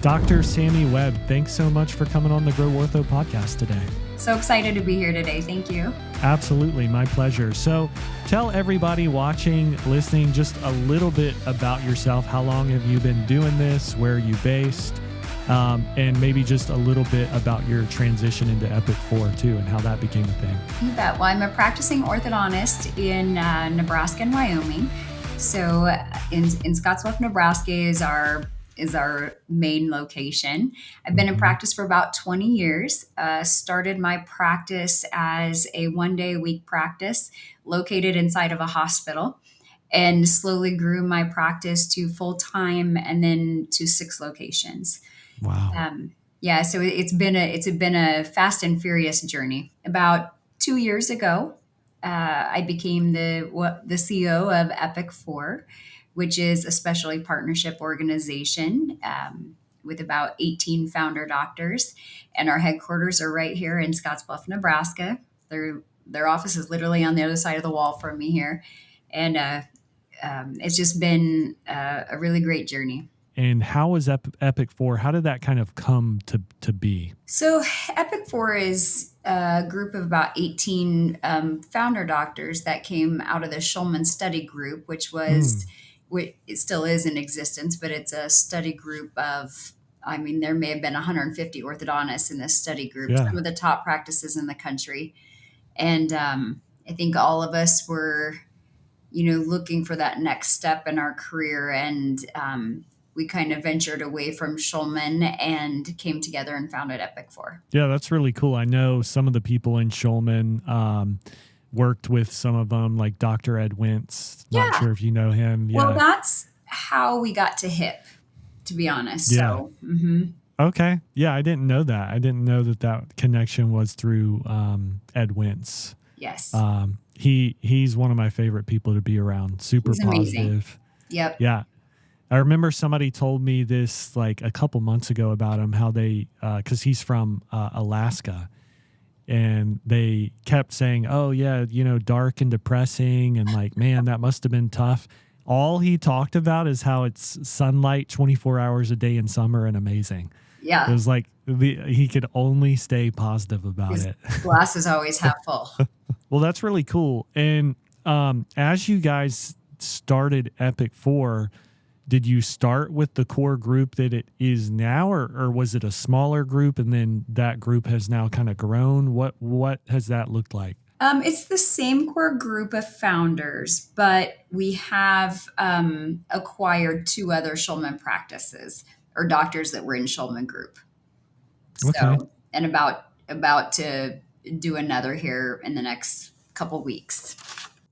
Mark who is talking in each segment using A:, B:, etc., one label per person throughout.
A: Dr. Sami Webb, thanks so much for coming on the Grow Ortho podcast today.
B: So excited to be here today. Thank you.
A: Absolutely. My pleasure. So tell everybody watching, listening, just a little bit about yourself. How long have you been doing this? Where are you based? And maybe just a little bit about your transition into Epic 4 too, and how that became a thing.
B: You bet. Well, I'm a practicing orthodontist in Nebraska and Wyoming. So in Scottsbluff, Nebraska is our main location. I've been in practice for about 20 years. Started my practice as a 1-day-a-week practice located inside of a hospital, and slowly grew my practice to full-time and then to 6 locations.
A: Wow.
B: Yeah, so it's been a fast and furious journey. About 2 years ago, I became the CEO of Epic 4, which is a specialty partnership organization with about 18 founder doctors, and our headquarters are right here in Scottsbluff, Nebraska. Their office is literally on the other side of the wall from me here, and it's just been a really great journey.
A: And how was Epic 4? How did that kind of come to be?
B: So Epic 4 is a group of about 18 founder doctors that came out of the Schulman study group, which it still is in existence, but it's a study group of, there may have been 150 orthodontists in this study group,
A: Yeah.
B: Some of the top practices in the country. And I think all of us were, looking for that next step in our career. And we kind of ventured away from Schulman and came together and founded Epic 4.
A: Yeah, that's really cool. I know some of the people in Schulman, worked with some of them, like Dr. Ed Wentz. Not sure if you know him. Yeah.
B: Well, that's how we got to HIP, to be honest.
A: Yeah.
B: So,
A: Okay. Yeah, I didn't know that. I didn't know that connection was through Ed Wentz.
B: Yes.
A: He's one of my favorite people to be around. Super
B: He's amazing.
A: positive.
B: Yep.
A: Yeah. I remember somebody told me this like a couple months ago about him, how they, because he's from Alaska, and they kept saying, oh, yeah, dark and depressing, and like, man, that must have been tough. All he talked about is how it's sunlight 24 hours a day in summer and amazing.
B: Yeah.
A: It was like he could only stay positive about it.
B: Glass is always half full.
A: Well, that's really cool. And as you guys started Epic 4, did you start with the core group that it is now, or was it a smaller group and then that group has now kind of grown? What has that looked like?
B: It's the same core group of founders, but we have acquired 2 other Schulman practices or doctors that were in Schulman group.
A: Okay.
B: So, and about to do another here in the next couple weeks.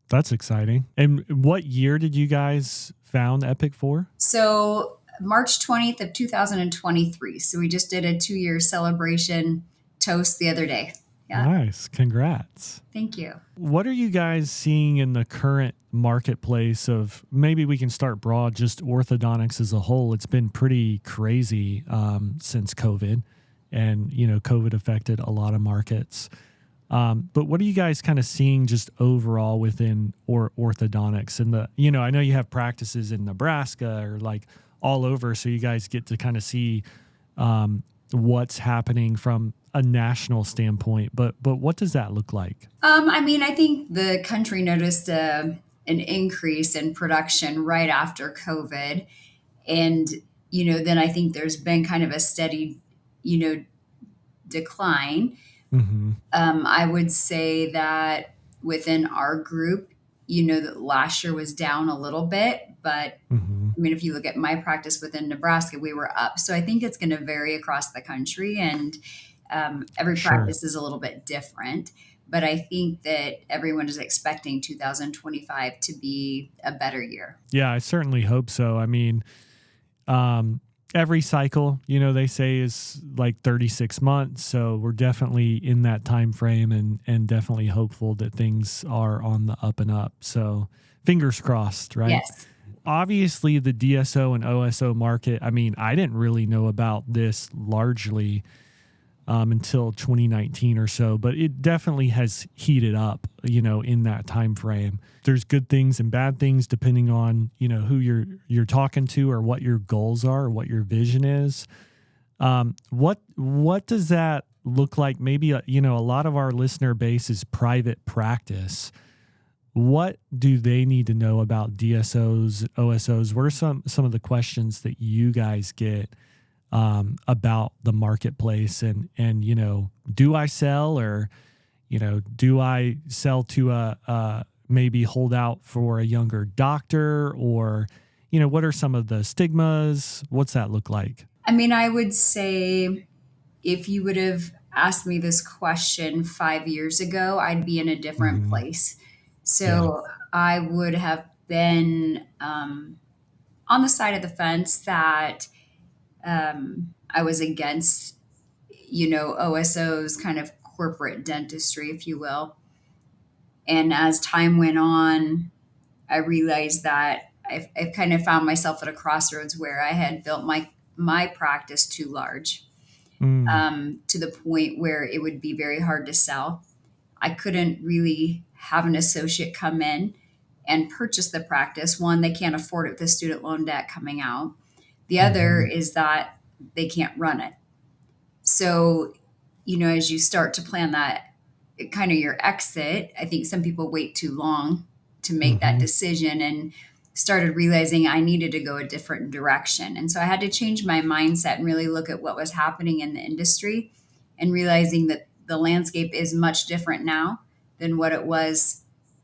A: That's exciting. And what year did you guys found Epic 4?
B: So March 20th of 2023. So we just did a 2-year celebration toast the other day. Yeah.
A: Nice. Congrats.
B: Thank you.
A: What are you guys seeing in the current marketplace of, maybe we can start broad, just orthodontics as a whole? It's been pretty crazy since COVID, and, COVID affected a lot of markets. But what are you guys kind of seeing just overall within orthodontics? And I know you have practices in Nebraska or like all over, so you guys get to kind of see what's happening from a national standpoint. But what does that look like?
B: I think the country noticed an increase in production right after COVID, and then I think there's been kind of a steady, decline.
A: Mm-hmm.
B: I would say that within our group, that last year was down a little bit, but if you look at my practice within Nebraska, we were up. So I think it's going to vary across the country, and every practice is a little bit different. But I think that everyone is expecting 2025 to be a better year. Yeah,
A: I certainly hope so. Every cycle, they say is like 36 months. So we're definitely in that time frame, and definitely hopeful that things are on the up and up. So fingers crossed, right?
B: Yes.
A: Obviously, the DSO and OSO market, I didn't really know about this largely until 2019 or so, but it definitely has heated up, in that time frame. There's good things and bad things depending on, who you're talking to or what your goals are or what your vision is. What does that look like? Maybe a lot of our listener base is private practice. What do they need to know about DSOs, OSOs? What are some of the questions that you guys get about the marketplace? And do I sell, or do I sell to a maybe hold out for a younger doctor, or what are some of the stigmas? What's that look like?
B: I mean, I would say if you would have asked me this question 5 years ago, I'd be in a different
A: Hmm.
B: place.
A: Yeah.
B: So I would have been on the side of the fence that I was against, OSO's kind of corporate dentistry, if you will. And as time went on, I realized that I've kind of found myself at a crossroads where I had built my practice too large,
A: Mm.
B: to the point where it would be very hard to sell. I couldn't really have an associate come in and purchase the practice. One, they can't afford it with the student loan debt coming out. The other
A: Hmm.
B: is that they can't run it. So, as you start to plan that kind of your exit, I think some people wait too long to make that
A: Hmm.
B: decision, and started realizing I needed to go a different direction. And so I had to change my mindset and really look at what was happening in the industry, and realizing that the landscape is much different now than what it was,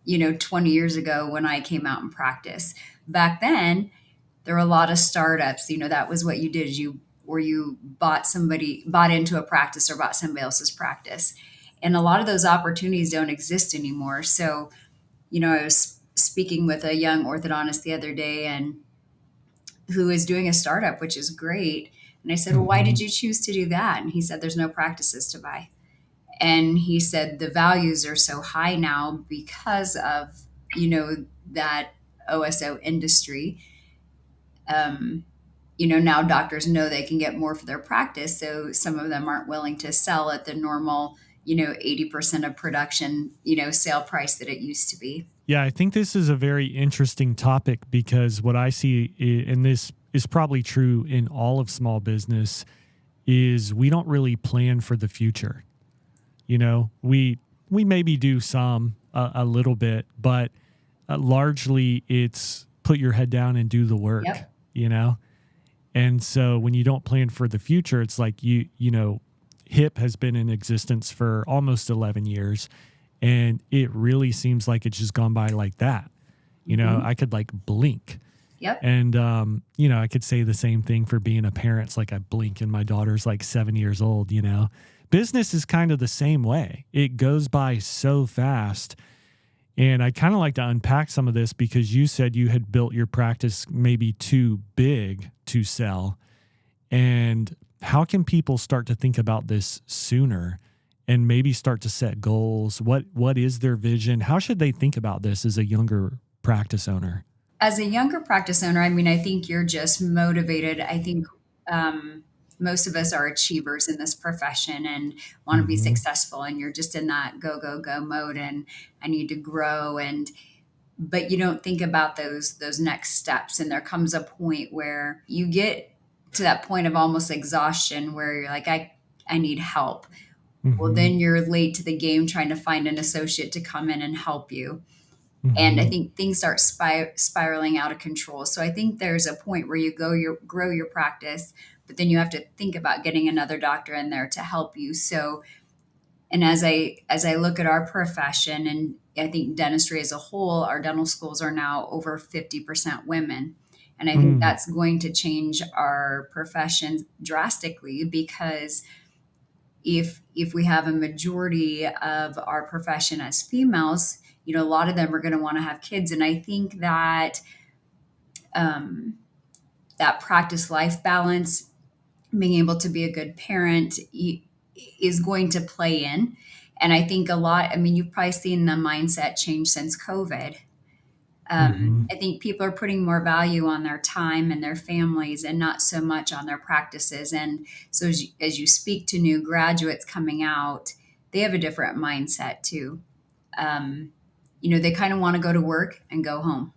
B: 20 years ago when I came out and practice. Back then, there were a lot of startups. That was what you did, is you bought into a practice or bought somebody else's practice. And a lot of those opportunities don't exist anymore. So, I was speaking with a young orthodontist the other day, and who is doing a startup, which is great. And I said, "Well, why did
A: Hmm.
B: you choose to do that?" And he said, "There's no practices to buy." And he said the values are so high now because of, that OSO industry. Um, now doctors know they can get more for their practice. So some of them aren't willing to sell at the normal, 80% of production, sale price that it used to be.
A: Yeah, I think this is a very interesting topic, because what I see, and this is probably true in all of small business, is we don't really plan for the future. We maybe do some a little bit, but largely it's put your head down and do the work.
B: Yep.
A: You know, and so when you don't plan for the future, it's like HIP has been in existence for almost 11 years, and it really seems like it's just gone by like that.
B: Hmm.
A: I could like blink.
B: Yep.
A: And, I could say the same thing for being a parent. It's like I blink and my daughter's like 7 years old. Business is kind of the same way. It goes by so fast. And I kind of like to unpack some of this, because you said you had built your practice maybe too big to sell. And how can people start to think about this sooner and maybe start to set goals? What is their vision? How should they think about this as a younger practice owner?
B: As a younger practice owner, I mean, I think you're just motivated. I think most of us are achievers in this profession and want to be
A: Hmm.
B: successful, and you're just in that go, go, go mode, and I need to grow. And but you don't think about those next steps, and there comes a point where you get to that point of almost exhaustion where you're like, I need help. Well,
A: Hmm.
B: then you're late to the game trying to find an associate to come in and help you. And I
A: Hmm.
B: think things start spiraling out of control. So I think there's a point where you grow your practice, but then you have to think about getting another doctor in there to help you. So, and as I look at our profession, and I think dentistry as a whole, our dental schools are now over 50% women. And I think
A: Mm.
B: that's going to change our profession drastically, because if we have a majority of our profession as females, a lot of them are going to want to have kids. And I think that um, that practice life balance, being able to be a good parent, is going to play in. And I think a lot, I mean, you've probably seen the mindset change since COVID.
A: Mhm.
B: I think people are putting more value on their time and their families, and not so much on their practices. And so as you speak to new graduates coming out, they have a different mindset too. Um, they kind of want to go to work and go home.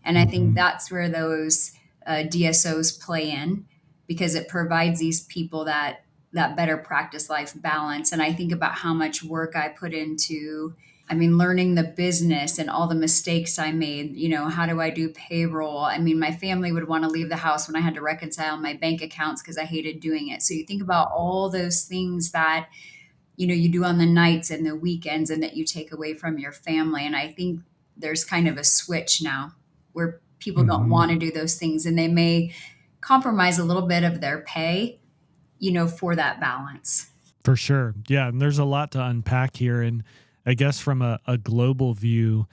B: And I think
A: Mhm.
B: that's where those DSOs play in. because it provides these people that better practice life balance. And I think about how much work I put into, I mean, learning the business and all the mistakes I made. How do I do payroll? I mean, my family would want to leave the house when I had to reconcile my bank accounts because I hated doing it. So you think about all those things that, you do on the nights and the weekends and that you take away from your family. And I think there's kind of a switch now where people don't
A: Hmm.
B: want to do those things, and they may compromise a little bit of their pay, for that balance.
A: For sure. Yeah. And there's a lot to unpack here. And I guess from a global view,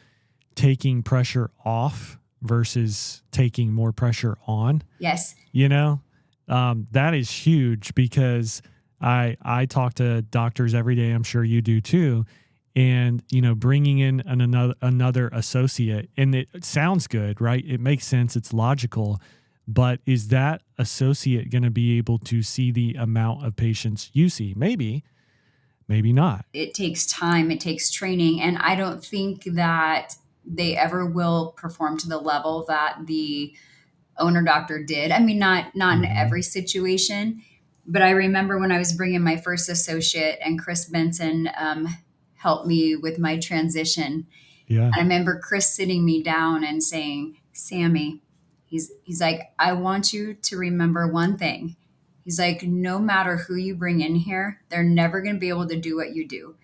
A: taking pressure off versus taking more pressure on,
B: Yes.
A: that is huge because I talk to doctors every day. I'm sure you do too. And, bringing in another associate, and it sounds good, right? It makes sense. It's logical. But is that associate going to be able to see the amount of patients you see? Maybe, maybe not.
B: It takes time, it takes training, and I don't think that they ever will perform to the level that the owner doctor did. I mean, not in
A: Hmm.
B: every situation, but I remember when I was bringing my first associate, and Chris Benson helped me with my transition.
A: Yeah.
B: I remember Chris sitting me down and saying, "Sammy," he's like, "I want you to remember one thing." He's like, "No matter who you bring in here, they're never going to be able to do what you do."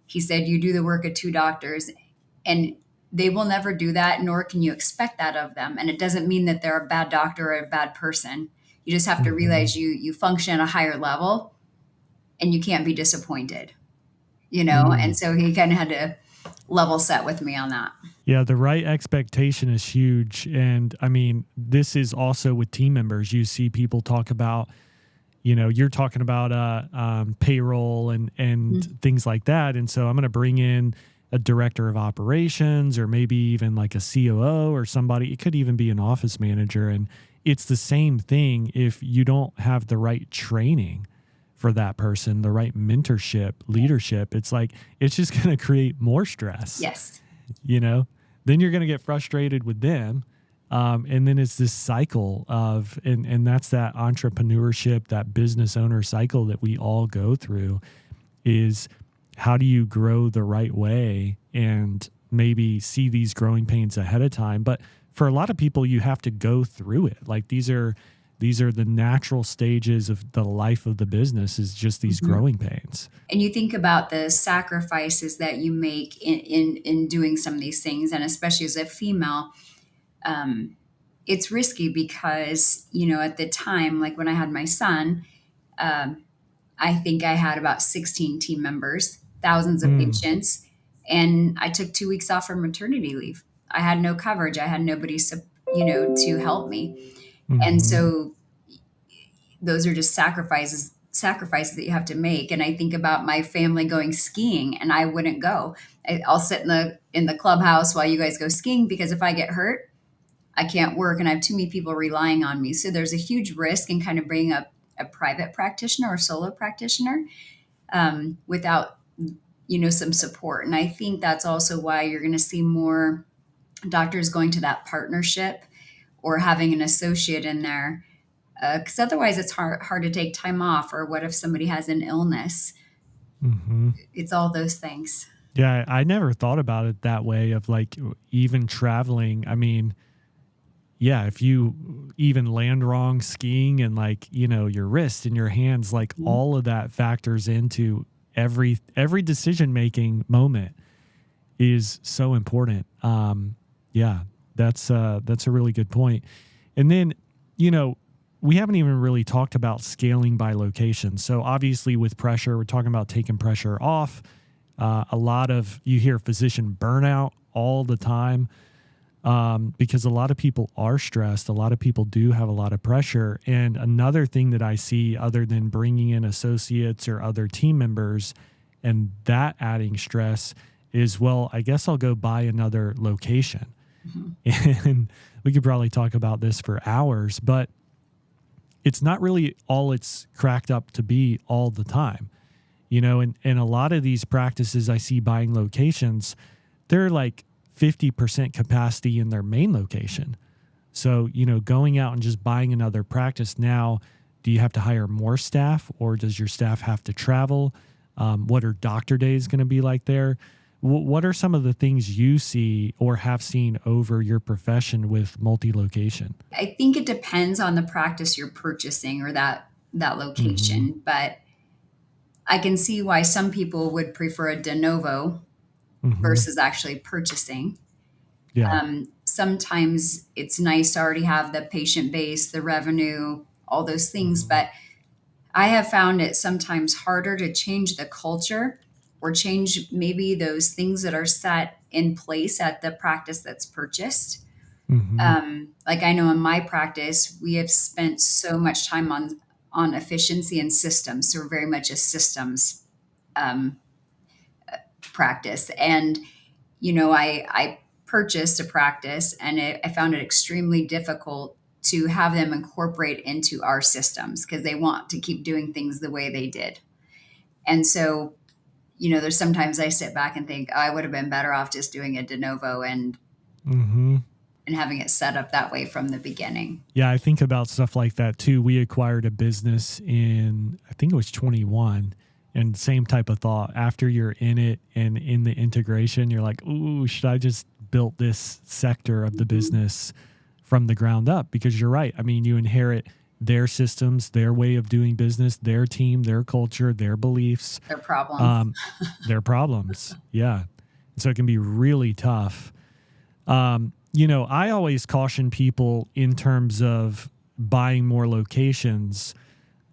B: He said, "You do the work of two doctors, and they will never do that, nor can you expect that of them. And it doesn't mean that they're a bad doctor or a bad person. You just have to
A: Hmm.
B: realize you function at a higher level, and you can't be disappointed, you know?"
A: Mm.
B: And so he kind of had to level set with me on that.
A: Yeah, the right expectation is huge. And I mean, this is also with team members. You see people talk about, you're talking about payroll and
B: Mhm.
A: things like that. And so I'm going to bring in a director of operations or maybe even like a COO or somebody. It could even be an office manager. And it's the same thing if you don't have the right training for that person, the right mentorship, leadership. It's like, it's just going to create more stress,
B: Yes.
A: you know? Then you're going to get frustrated with them. And then it's this cycle of, and that's that entrepreneurship, that business owner cycle that we all go through is how do you grow the right way and maybe see these growing pains ahead of time. But for a lot of people, you have to go through it. Like these are the natural stages of the life of the business is just these
B: Mhm.
A: growing pains.
B: And you think about the sacrifices that you make in doing some of these things, and especially as a female, um, it's risky because, at the time, like when I had my son, um, I think I had about 16 team members, thousands of
A: Mm,
B: patients, and I took 2 weeks off for maternity leave. I had no coverage. I had nobody, to help me. And
A: mm-hmm,
B: so those are just sacrifices that you have to make. And I think about my family going skiing, and I wouldn't go. I'll sit in the clubhouse while you guys go skiing, because if I get hurt, I can't work, and I have too many people relying on me. So there's a huge risk in kind of bringing up a private practitioner or solo practitioner, without, some support. And I think that's also why you're going to see more doctors going to that partnership or having an associate in there, because otherwise it's hard to take time off. Or what if somebody has an illness?
A: mm-hmm.
B: It's all those things.
A: Yeah, I never thought about it that way of like even traveling. I mean, yeah, if you even land wrong skiing and like, your wrist and your hands, like
B: Mhm.
A: all of that factors into every decision making moment is so important. Yeah, that's a really good point. And then, you know, we haven't even really talked about scaling by location. So obviously with pressure, we're talking about taking pressure off. A lot of you hear physician burnout all the time because a lot of people are stressed. A lot of people do have a lot of pressure. And another thing that I see, other than bringing in associates or other team members and that adding stress, is, well, I guess I'll go buy another location.
B: Mhm.
A: And we could probably talk about this for hours, but it's not really all it's cracked up to be all the time. And a lot of these practices I see buying locations, they're like 50% capacity in their main location. So, going out and just buying another practice now do you have to hire more staff, or does your staff have to travel? What are doctor days going to be like there? What are some of the things you see or have seen over your profession with multi-location?
B: I think it depends on the practice you're purchasing or that
A: Mm-hmm.
B: location, but I can see why some people would prefer a de novo
A: Mm-hmm.
B: versus actually purchasing.
A: Yeah.
B: Sometimes it's nice to already have the patient base, the revenue, all those things,
A: Mm-hmm.
B: but I have found it sometimes harder to change the culture or change maybe those things that are set in place at the practice that's purchased.
A: Mm-hmm.
B: Like I know in my practice, we have spent so much time on efficiency and systems. So we're very much a systems um, practice. And I purchased a practice, and I found it extremely difficult to have them incorporate into our systems because they want to keep doing things the way they did. And so, there's sometimes I sit back and think, oh, I would have been better off just doing a de novo
A: Mm-hmm.
B: and having it set up that way from the beginning.
A: Yeah, I think about stuff like that too. We acquired a business in, I think it was 21, and same type of thought. After you're in it and in the integration, you're like, ooh, should I just build this sector of the
B: Mhm.
A: business from the ground up? Because you're right. I mean, you inherit their systems, their way of doing business, their team, their culture, their beliefs,
B: Their problems.
A: um, their problems. Yeah. So it can be really tough. I always caution people in terms of buying more locations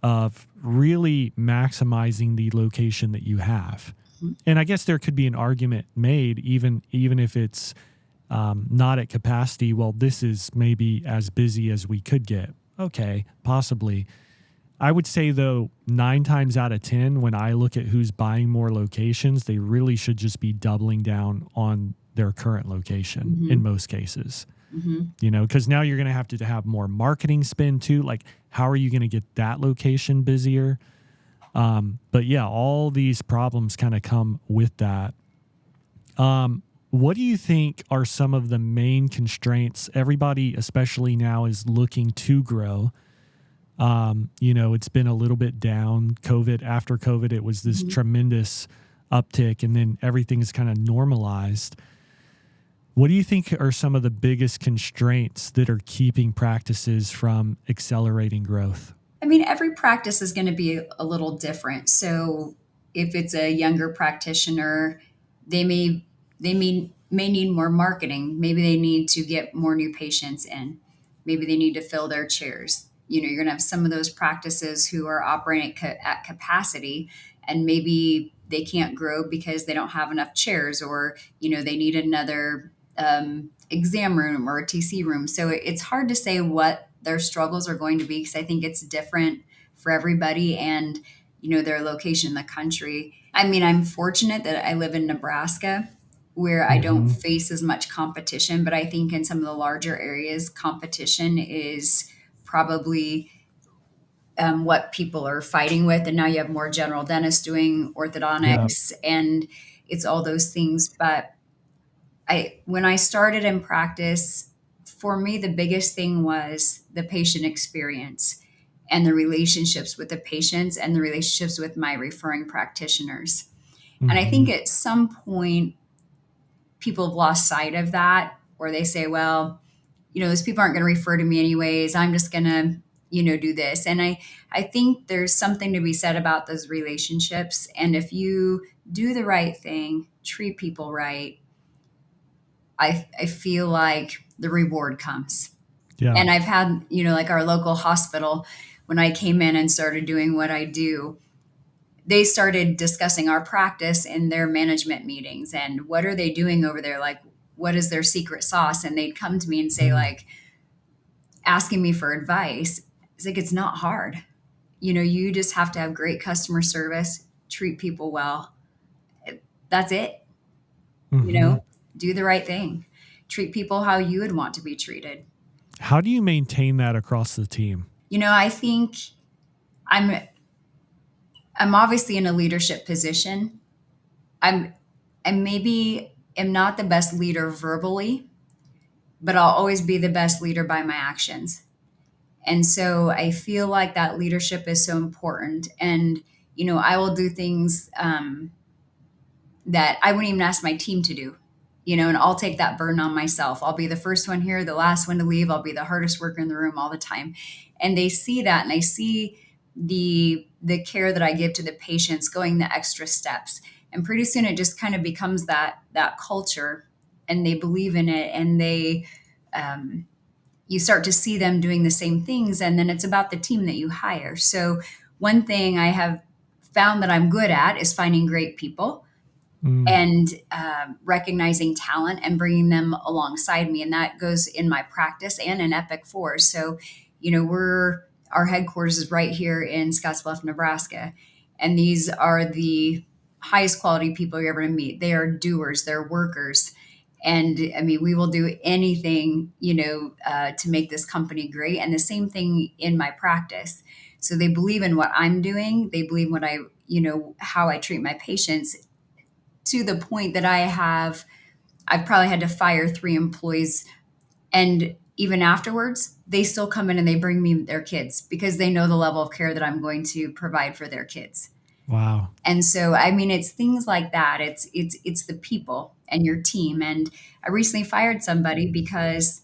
A: of really maximizing the location that you have.
B: Mhm.
A: And I guess there could be an argument made, even if it's not at capacity. Well, this is maybe as busy as we could get. Okay, possibly. I would say though, 9 times out of 10, when I look at who's buying more locations, they really should just be doubling down on their current location in
B: Mhm.
A: most cases.
B: Mhm.
A: Because now you're going to have more marketing spend too. Like, how are you going to get that location busier? But yeah, all these problems kind of come with that. What do you think are some of the main constraints? Everybody, especially now, is looking to grow. It's been a little bit down. After COVID, it was this
B: Mhm.
A: tremendous uptick, and then everything's kind of normalized. What do you think are some of the biggest constraints that are keeping practices from accelerating growth?
B: I mean, every practice is going to be a little different. So if it's a younger practitioner, they may need more marketing. Maybe they need to get more new patients in. Maybe they need to fill their chairs. You're going to have some of those practices who are operating at capacity, and maybe they can't grow because they don't have enough chairs, or they need another exam room or a TC room. So it's hard to say what their struggles are going to be because I think it's different for everybody and their location in the country. I mean, I'm fortunate that I live in Nebraska where I don't
A: Mm-hmm.
B: face as much competition, but I think in some of the larger areas, competition is probably what people are fighting with. And now you have more general dentists doing
A: Yeah.
B: orthodontics, and it's all those things. But when I started in practice, for me, the biggest thing was the patient experience and the relationships with the patients and the relationships with my referring practitioners. And I
A: Mm-hmm.
B: think at some point, people have lost sight of that, or they say, well, those people aren't going to refer to me anyways. I'm just going to, do this. And I think there's something to be said about those relationships. And if you do the right thing, treat people right, I feel like the reward comes.
A: Yeah.
B: And I've had, like our local hospital, when I came in and started doing what I do, they started discussing our practice in their management meetings and what are they doing over there? Like, what is their secret sauce? And they'd come to me and say,
A: Mm.
B: like, asking me for advice. It's like, it's not hard. You just have to have great customer service, treat people well. That's it. you
A: Mm-hmm.
B: know, do the right thing, treat people how you would want to be treated.
A: How do you maintain that across the team?
B: I think I'm I'm obviously in a leadership position. I'm I maybe am not the best leader verbally, but I'll always be the best leader by my actions. And so I feel like that leadership is so important. And, I will do things that I wouldn't even ask my team to do, and I'll take that burden on myself. I'll be the first one here, the last one to leave. I'll be the hardest worker in the room all the time. And they see that, and they see the care that I give to the patients, going the extra steps. And pretty soon it just kind of becomes that culture, and they believe in it, and um, you start to see them doing the same things. And then it's about the team that you hire. So one thing I have found that I'm good at is finding great people
A: Mm.
B: and recognizing talent and bringing them alongside me. And that goes in my practice and in Epic Force. So, our headquarters is right here in Scottsbluff, Nebraska. And these are the highest quality people you're ever going to meet. They are doers, they're workers. And I mean, we will do anything, to make this company great. And the same thing in my practice. So they believe in what I'm doing. They believe what how I treat my patients, to the point that I've probably had to fire 3 employees. And even afterwards, they still come in and they bring me their kids because they know the level of care that I'm going to provide for their kids.
A: Wow.
B: And so, I mean, it's things like that. It's the people and your team. And I recently fired somebody because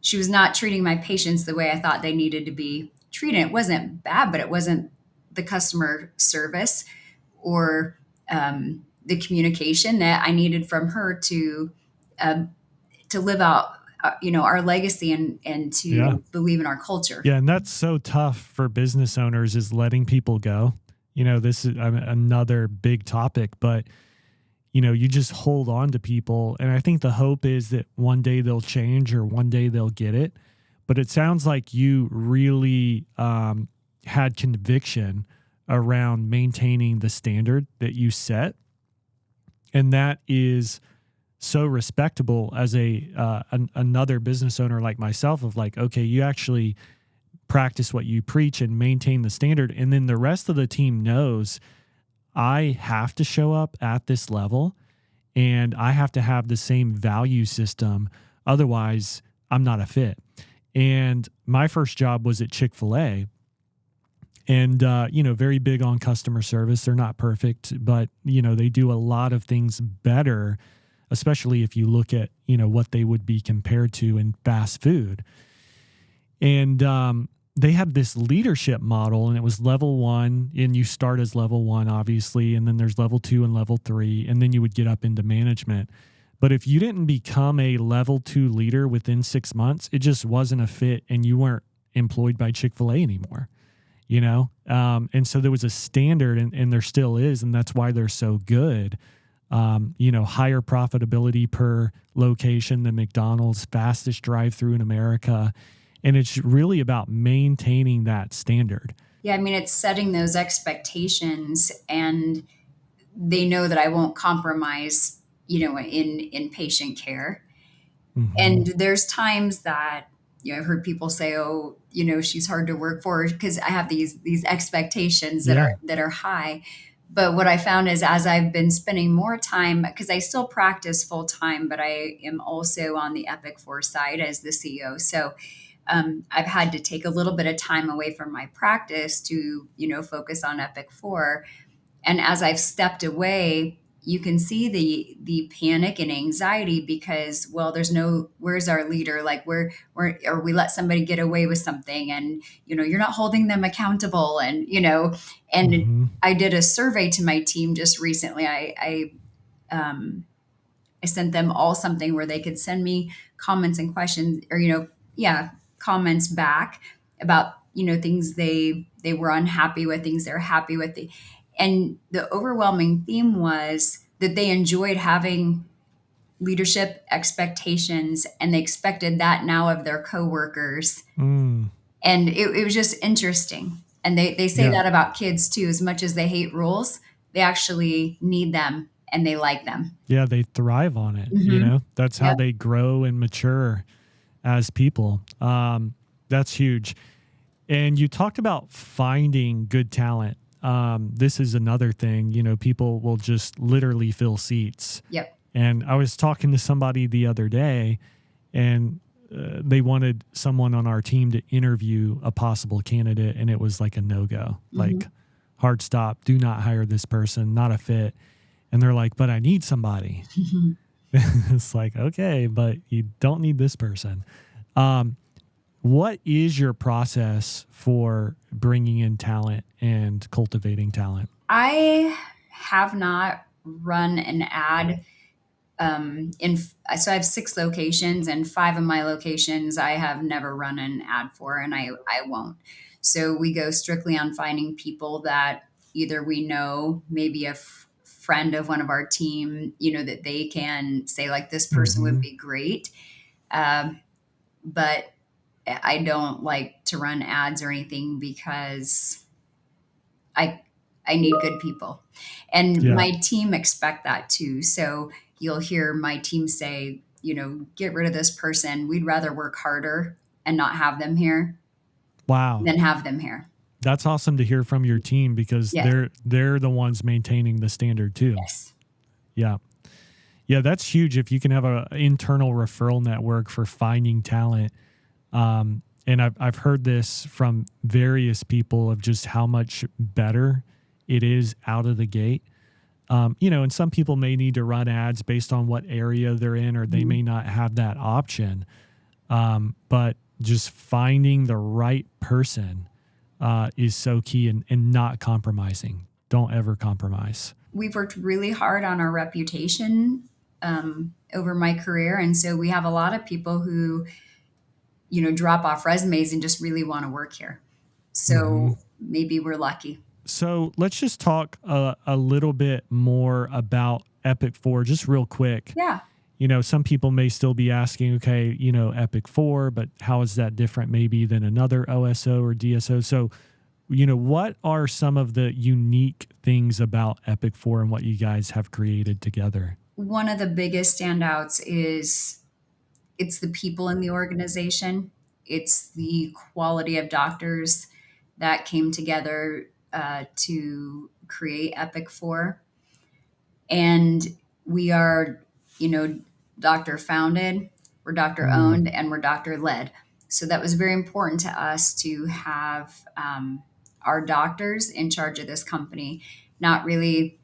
B: she was not treating my patients the way I thought they needed to be treated. It wasn't bad, but it wasn't the customer service or the communication that I needed from her uh, to live out, our legacy, and
A: Yeah.
B: to believe in our culture.
A: Yeah. And that's so tough for business owners, is letting people go. This is another big topic, but you just hold on to people. And I think the hope is that one day they'll change or one day they'll get it. But it sounds like you really had conviction around maintaining the standard that you set. And that is so respectable as another business owner like myself, of like, okay, you actually practice what you preach and maintain the standard. And then the rest of the team knows I have to show up at this level and I have to have the same value system. Otherwise, I'm not a fit. And my first job was at Chick-fil-A, and, very big on customer service. They're not perfect, but, they do a lot of things better, especially if you look at, what they would be compared to in fast food. And they had this leadership model, and it was level 1, and you start as level 1, obviously, and then there's level 2 and level 3, and then you would get up into management. But if you didn't become a level 2 leader within 6 months, it just wasn't a fit, and you weren't employed by Chick-fil-A anymore, And so there was a standard, and there still is, and that's why they're so good. Higher profitability per location than McDonald's, fastest drive-through in America. And it's really about maintaining that standard.
B: Yeah, I mean, it's setting those expectations, and they know that I won't compromise, in patient care.
A: Mm-hmm.
B: And there's times that, I've heard people say, "Oh, she's hard to work for," because I have these expectations that
A: Yeah.
B: are high. But what I found is, as I've been spending more time, because I still practice full time, but I am also on the Epic Force side as the CEO. So I've had to take a little bit of time away from my practice to, focus on Epic 4. And as I've stepped away, you can see the panic and anxiety because, well, where's our leader? Like or we let somebody get away with something, and you're not holding them accountable, and
A: Mm-hmm.
B: I did a survey to my team just recently. I sent them all something where they could send me comments and questions, or yeah, comments back about things they were unhappy with, things they're happy with. And the overwhelming theme was that they enjoyed having leadership expectations, and they expected that now of their coworkers.
A: Mm.
B: And it was just interesting. And they say
A: Yeah.
B: that about kids too. As much as they hate rules, they actually need them and they like them.
A: Yeah. They thrive on it.
B: Hmm.
A: That's how
B: Yep.
A: they grow and mature as people. That's huge. And you talked about finding good talent. This is another thing, people will just literally fill seats.
B: Yep.
A: And I was talking to somebody the other day, and they wanted someone on our team to interview a possible candidate, and it was like a no-go,
B: Hmm.
A: like hard stop, do not hire this person, not a fit. And they're like, but I need somebody. It's like, okay, but you don't need this person. Um, what is your process for bringing in talent and cultivating talent?
B: I have not run an ad so I have 6 locations, and 5 of my locations I have never run an ad for, and I won't. So we go strictly on finding people that either we know, maybe a friend of one of our team, that they can say like this person would
A: Mm-hmm.
B: be great. Um, but I don't like to run ads or anything because I I need good people. And
A: Yeah.
B: my team expect that too. So you'll hear my team say, get rid of this person. We'd rather work harder and not have them here
A: Wow.
B: than have them here.
A: That's awesome to hear from your team because
B: Yes.
A: they're the ones maintaining the standard too.
B: Yes.
A: Yeah. Yeah, that's huge if you can have a internal referral network for finding talent. And I've heard this from various people of just how much better it is out of the gate. And some people may need to run ads based on what area they're in, or they
B: Mhm.
A: may not have that option. But just finding the right person is so key, and not compromising. Don't ever compromise.
B: We've worked really hard on our reputation over my career. And so we have a lot of people who, drop off resumes and just really want to work here.
A: Hmm.
B: So maybe we're lucky.
A: So let's just talk a little bit more about Epic 4, just real quick.
B: Yeah.
A: Some people may still be asking, okay, Epic 4, but how is that different maybe than another OSO or DSO? So, what are some of the unique things about Epic 4 and what you guys have created together?
B: One of the biggest standouts is it's the people in the organization. It's the quality of doctors that came together to create Epic 4. And we are, doctor founded, we're doctor
A: Mm,
B: owned, and we're doctor led. So that was very important to us to have our doctors in charge of this company, not really,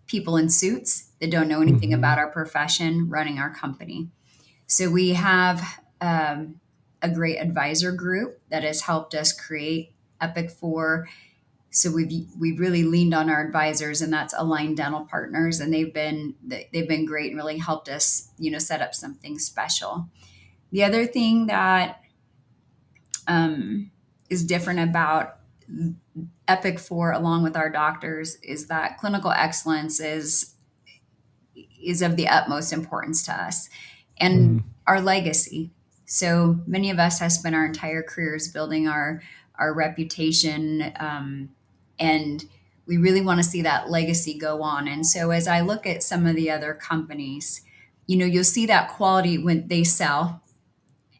B: people in suits that don't know anything
A: mm-hmm,
B: about our profession running our company. So we have a great advisor group that has helped us create Epic 4. So we've really leaned on our advisors, and that's Aligned Dental Partners, and they've been great and really helped us, set up something special. The other thing that is different about Epic 4, along with our doctors, is that clinical excellence is of the utmost importance to us, and
A: mm,
B: our legacy. So many of us have spent our entire careers building our reputation, and we really want to see that legacy go on. And so as I look at some of the other companies, you'll see that quality when they sell,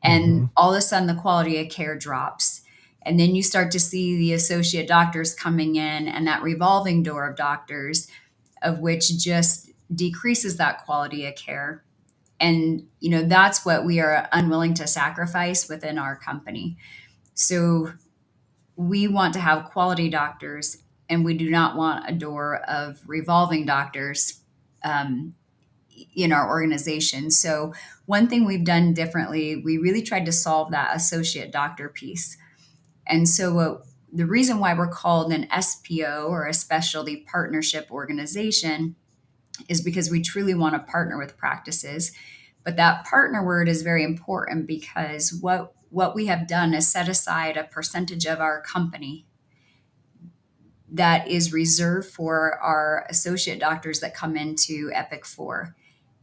A: mm-hmm,
B: and all of a sudden the quality of care drops. And then you start to see the associate doctors coming in, and that revolving door of doctors, of which just decreases that quality of care. And that's what we are unwilling to sacrifice within our company. So we want to have quality doctors, and we do not want a door of revolving doctors um, in our organization. So one thing we've done differently, we really tried to solve that associate doctor piece. And so the reason why we're called an SPO, or a specialty partnership organization, is because we truly want to partner with practices. But that partner word is very important, because what we have done is set aside a percentage of our company that is reserved for our associate doctors that come into Epic 4.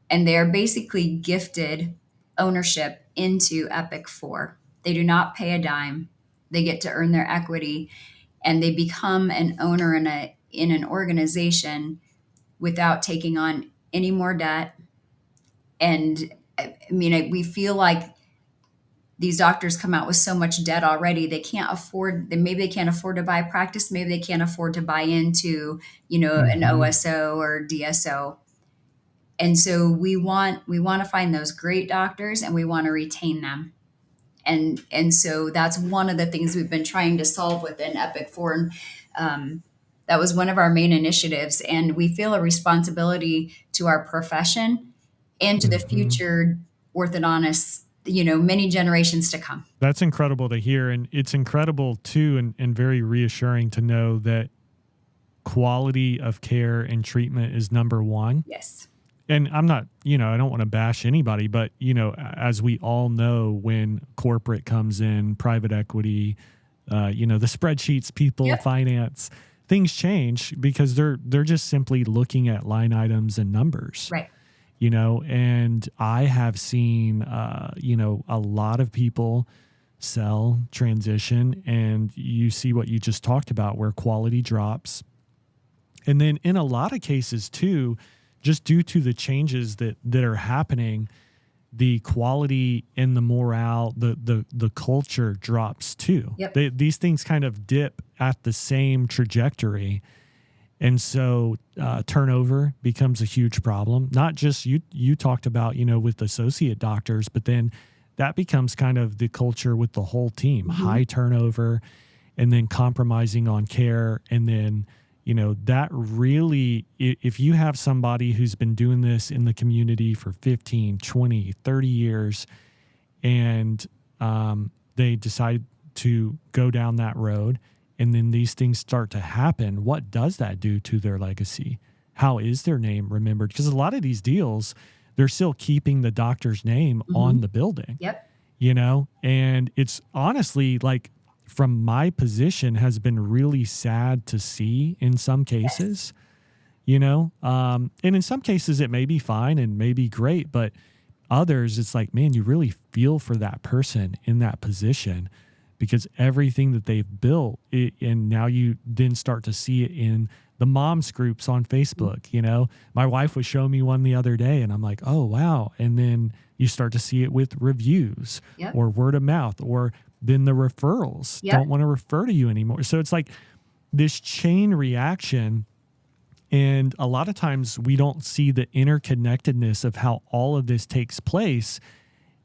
B: And they are basically gifted ownership into Epic 4. They do not pay a dime. They get to earn their equity, and they become an owner in an organization without taking on any more debt. And I mean, we feel like these doctors come out with so much debt already, they can't afford, maybe they can't afford to buy a practice, maybe they can't afford to buy into, an
A: mm-hmm.
B: OSO or DSO. And so we want to find those great doctors, and we want to retain them. And so that's one of the things we've been trying to solve within Epic for. And that was one of our main initiatives. And we feel a responsibility to our profession and to the
A: Hmm.
B: future orthodontists, many generations to come.
A: That's incredible to hear. And it's incredible too, and very reassuring to know that quality of care and treatment is number one.
B: Yes.
A: And I'm not, I don't want to bash anybody, but, as we all know, when corporate comes in, private equity, the spreadsheets, people,
B: Yep.
A: finance, things change because they're just simply looking at line items and numbers,
B: Right.
A: and I have seen, a lot of people sell, transition, and you see what you just talked about where quality drops. And then in a lot of cases too, just due to the changes that are happening, the quality and the morale, the culture drops too.
B: Yep.
A: These things kind of dip at the same trajectory. And so turnover becomes a huge problem. Not just you talked about, with associate doctors, but then that becomes kind of the culture with the whole team.
B: Mhm.
A: High turnover, and then compromising on care. And then, that really, if you have somebody who's been doing this in the community for 15, 20, 30 years, and they decide to go down that road, and then these things start to happen, what does that do to their legacy? How is their name remembered? Because a lot of these deals, they're still keeping the doctor's name on
B: Mhm.
A: the building,
B: Yep.
A: and it's honestly like, from my position, has been really sad to see in some
B: Yes.
A: cases, and in some cases it may be fine and may be great, but others it's like, man, you really feel for that person in that position because everything that they've built and now you then start to see it in the moms groups on
B: Mhm.
A: Facebook. My wife was showing me one the other day and I'm like, oh wow. And then you start to see it with reviews
B: Yep.
A: or word of mouth, or then the referrals
B: Yep.
A: don't want to refer to you anymore. So it's like this chain reaction. And a lot of times we don't see the interconnectedness of how all of this takes place.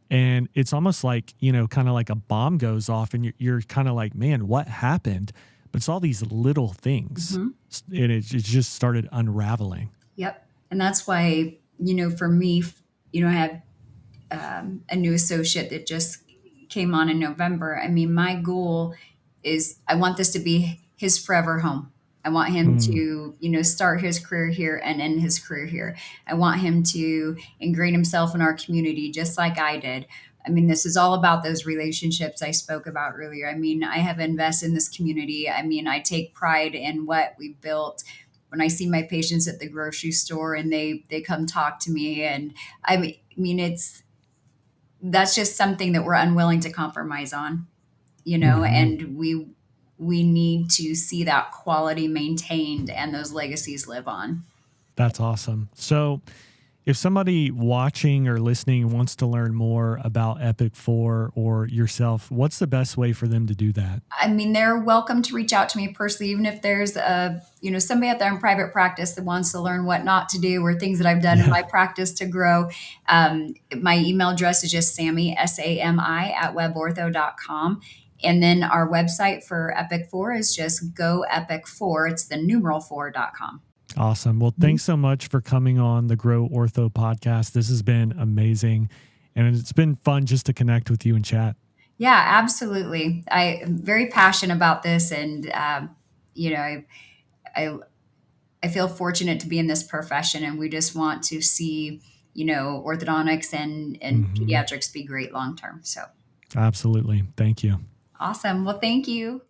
A: And it's almost like, kind of like a bomb goes off and you're kind of like, man, what happened? But it's all these little things.
B: Mhm.
A: And it just started unraveling.
B: Yep. And that's why, for me, I have a new associate that just came on in November. I mean, my goal is I want this to be his forever home. I want him
A: Mm,
B: to, start his career here and end his career here. I want him to ingrain himself in our community just like I did. I mean, this is all about those relationships I spoke about earlier. I mean, I have invested in this community. I mean, I take pride in what we built. When I see my patients at the grocery store and they come talk to me, and I mean that's just something that we're unwilling to compromise on,
A: hmm.
B: and we need to see that quality maintained and those legacies live on.
A: That's awesome. So, if somebody watching or listening wants to learn more about Epic 4 or yourself, what's the best way for them to do that?
B: I mean, they're welcome to reach out to me personally, even if there's somebody out there in private practice that wants to learn what not to do or things that I've done in
A: Yeah.
B: my practice to grow. My email address is just Sami, Sami at webortho.com. And then our website for Epic 4 is just go Epic 4. It's the numeral 4.com.
A: Awesome. Well, thanks so much for coming on the Grow Ortho podcast. This has been amazing. And it's been fun just to connect with you and chat.
B: Yeah, absolutely. I am very passionate about this, and you know, I I feel fortunate to be in this profession, and we just want to see orthodontics and
A: Hmm.
B: pediatrics be great long term. So
A: Absolutely. Thank you.
B: awesome. Well, thank you.